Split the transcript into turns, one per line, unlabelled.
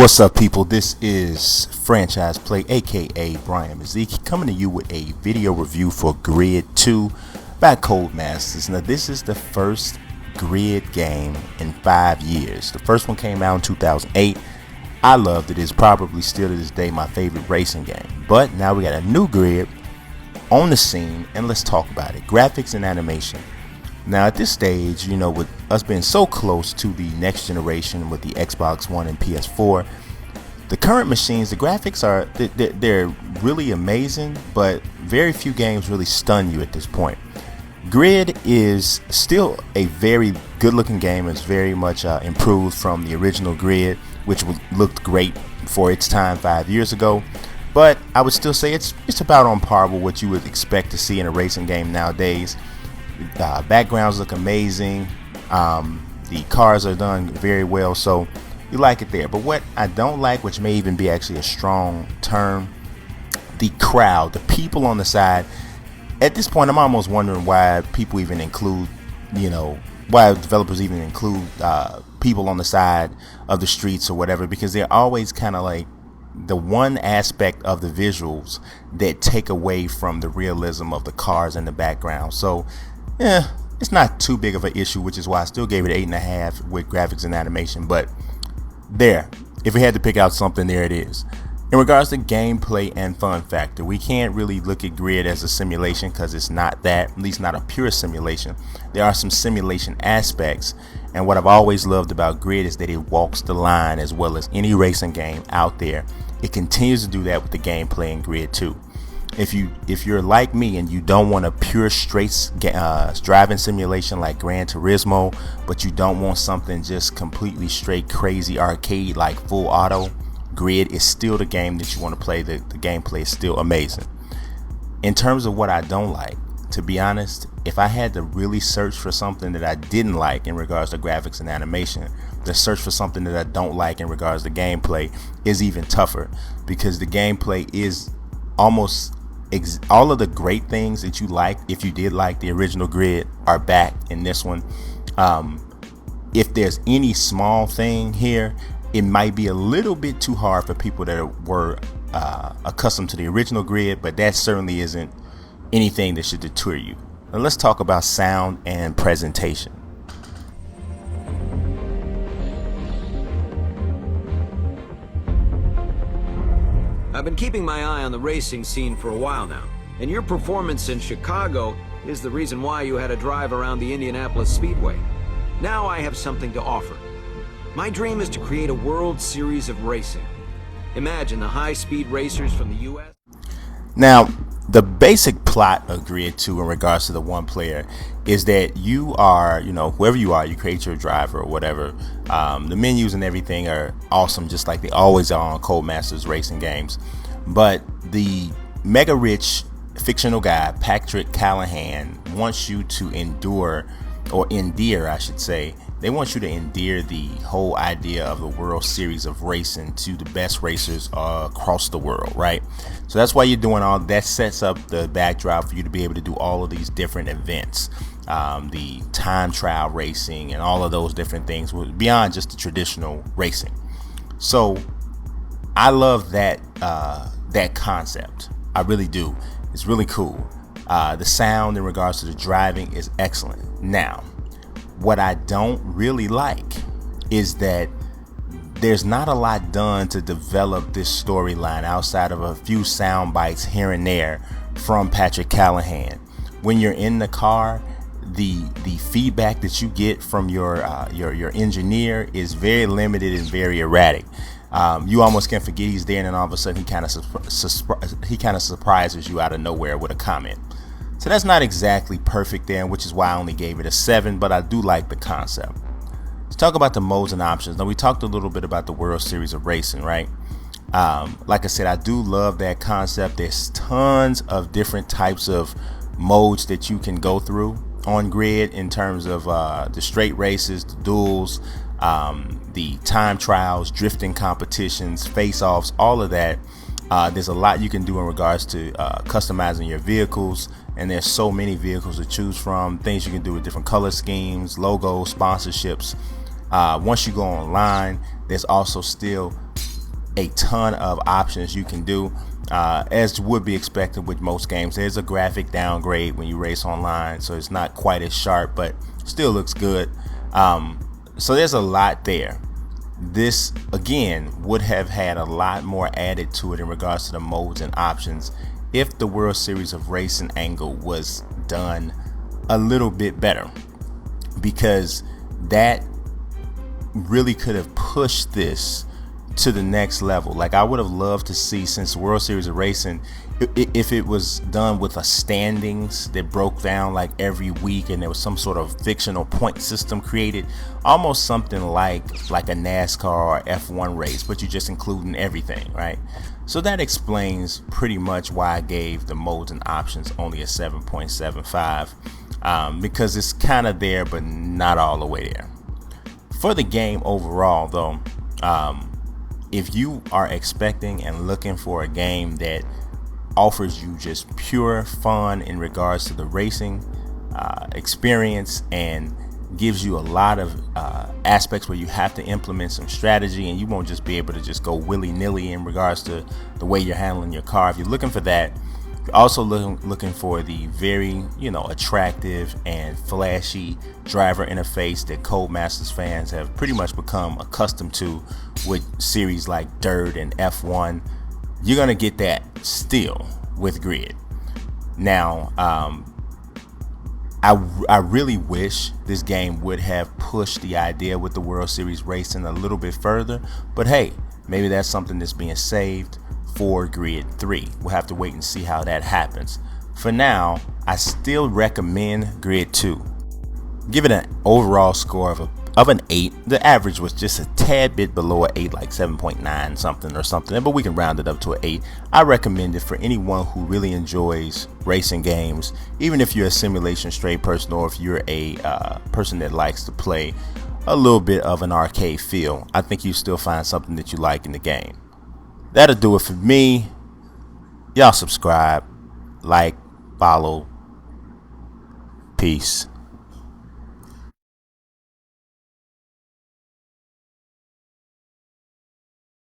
What's up, people? This is Franchise Play, aka Brian Mazik, coming to you with a video review for Grid 2 by Codemasters. Now, this is the first Grid game in 5 years. The first one came out in 2008. I loved it. It's probably still to this day my favorite racing game. But now we got a new Grid on the scene, and let's talk about it. Graphics and animation. Now, at this stage, you know, with us being so close to the next generation with the Xbox One and PS4, the current machines, the graphics are they're really amazing, but very few games really stun you at this point. Grid is still a very good-looking game. It's very much improved from the original Grid, which looked great for its time 5 years ago. But I would still say it's about on par with what you would expect to see in a racing game nowadays. Backgrounds look amazing. The cars are done very well, so you like it there. But what I don't like, which may even be actually a strong term, the crowd, the people on the side. At this point, I'm almost wondering why people even include, why developers even include people on the side of the streets or whatever, because they're always kind of like the one aspect of the visuals that take away from the realism of the cars in the background. So it's not too big of an issue, which is why I still gave it 8.5 with graphics and animation. But there, if we had to pick out something, there it is. In regards to gameplay and fun factor, we can't really look at Grid as a simulation because it's not that, at least not a pure simulation. There are some simulation aspects, and what I've always loved about Grid is that it walks the line as well as any racing game out there. It continues to do that with the gameplay in Grid 2. If you're like me and you don't want a pure straight driving simulation like Gran Turismo, but you don't want something just completely straight crazy arcade like full auto, Grid is still the game that you want to play. The gameplay is still amazing. In terms of what I don't like, to be honest, if I had to really search for something that I didn't like in regards to graphics and animation, the search for something that I don't like in regards to gameplay is even tougher, because the gameplay is almost all of the great things that you like, if you did like the original Grid, are back in this one. If there's any small thing here, it might be a little bit too hard for people that were accustomed to the original Grid, but that certainly isn't anything that should deter you. Now let's talk about sound and presentation.
I've been keeping my eye on the racing scene for a while now, and your performance in Chicago is the reason why you had a drive around the Indianapolis Speedway. Now I have something to offer. My dream is to create a World Series of racing. Imagine the high-speed racers from the U.S.
Now, the basic plot of Grid 2 in regards to the one player is that you are, whoever you are, you create your driver or whatever. The menus and everything are awesome, just like they always are on Codemasters racing games. But the mega rich fictional guy, Patrick Callahan, wants you to endear, I should say. They want you to endear the whole idea of the World Series of racing to the best racers across the world, right? So that's why you're doing all that. Sets up the backdrop for you to be able to do all of these different events, the time trial racing and all of those different things beyond just the traditional racing. So I love that concept. I really do. It's really cool. The sound in regards to the driving is excellent. Now, what I don't really like is that there's not a lot done to develop this storyline outside of a few sound bites here and there from Patrick Callahan. When you're in the car, the feedback that you get from your engineer is very limited and very erratic. You almost can forget he's there, and then all of a sudden he kind of surprises you out of nowhere with a comment. So that's not exactly perfect there, which is why I only gave it a 7, but I do like the concept. Let's talk about the modes and options. Now, we talked a little bit about the World Series of Racing, right? Like I said, I do love that concept. There's tons of different types of modes that you can go through on Grid in terms of the straight races, the duels, the time trials, drifting competitions, face-offs, all of that. There's a lot you can do in regards to customizing your vehicles, and there's so many vehicles to choose from. Things you can do with different color schemes, logos, sponsorships. Once you go online, there's also still a ton of options you can do, as would be expected with most games. There's a graphic downgrade when you race online, so it's not quite as sharp, but still looks good. So there's a lot there. This, again, would have had a lot more added to it in regards to the modes and options if the World Series of Racing angle was done a little bit better, because that really could have pushed this to the next level. Like, I would have loved to see, since World Series of Racing, if it was done with a standings that broke down like every week, and there was some sort of fictional point system created, almost something like a NASCAR or F1 race, but you're just including everything, right? So that explains pretty much why I gave the modes and options only a 7.75, because it's kind of there, but not all the way there. For the game overall, though, if you are expecting and looking for a game that offers you just pure fun in regards to the racing experience, and gives you a lot of aspects where you have to implement some strategy, and you won't just be able to just go willy-nilly in regards to the way you're handling your car. If you're looking for that, you're also looking for the very, attractive and flashy driver interface that Codemasters fans have pretty much become accustomed to with series like Dirt and F1. You're going to get that still with Grid. Now, I really wish this game would have pushed the idea with the World Series Racing a little bit further, but hey, maybe that's something that's being saved for Grid 3. We'll have to wait and see how that happens. For now, I still recommend Grid 2. Give it an overall score of an 8. The average was just a tad bit below an 8, like 7.9 something or something, but we can round it up to an 8. I recommend it for anyone who really enjoys racing games, even if you're a simulation straight person, or if you're a person that likes to play a little bit of an arcade feel. I think you still find something that you like in the game. That'll do it for me. Y'all subscribe, like, follow. Peace.